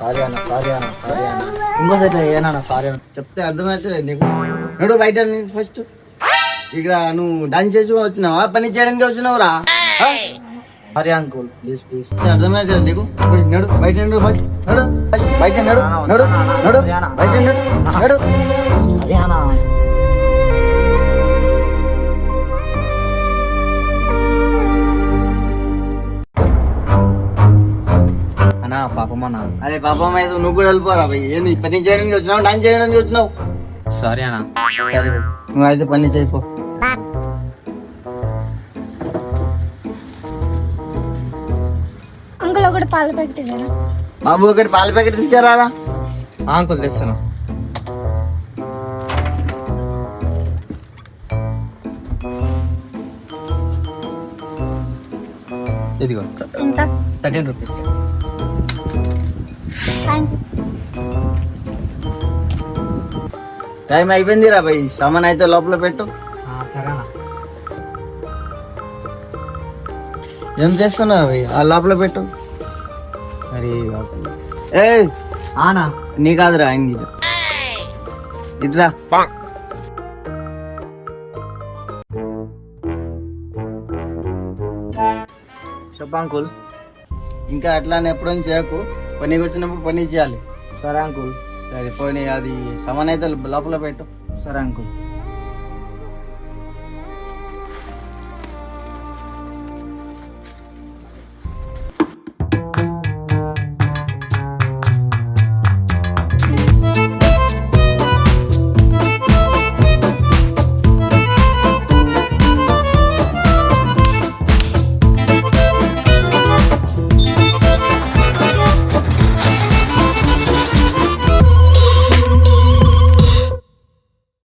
Sorry అన్న sorry అన్న sorry అన్న ఇంకోసారి ఏనా సారీ అన్న చెప్తే అర్థమవుతుంది నీకు. నడు బయట ఫస్ట్. ఇక్కడ నువ్వు డాన్స్ చేసి వచ్చినావా పని చేయడానికి వచ్చినావురా? Sorry uncle please please. అర్థమవుతుంది నీకు. నడు బయట నడు ఫస్ట్. నడు బయట నడు నడు నడు బయట నడు నడు. అదే అన్న అన్నా పాపం అన్న. అరే పాపం అయితే నువ్వు కూడా వెళ్ళిపోరా భయ్. ఏంది పని చేయడానికి వచ్చినావు డాన్స్ చేయడానికి వచ్చినావు? సారీ అన్న. సరే నువ్వు అయితే పని చేయిపో. అంకుల్ ఒకటి పాల ప్యాకెట్ బాబు ఒకటి పాల ప్యాకెట్ తీసుకురారా. అంకుల్ తెస్తాను. ఇదిగో ఎంత? 13 రూపీస్. Thank you. టైం అయిపోయిందిరా భయ్. సామాన్ అయితే లోపల పెట్టు. సరే అన్న. ఏం చేస్తున్నారు భయ్? ఆ లోపల పెట్టు. మరి ఏ ఆనా నీ కాదురా ఆయన ఇట్రా. చెప్పు అంకుల్. ఇంకా అట్లానే ఎప్పుడూ చేయకు. పనికి వచ్చినప్పుడు పని చేయాలి. సరే అంకుల్. సరే పోనీ అది సామాన్ అయితే లోపల పెట్టు. సరే అంకుల్.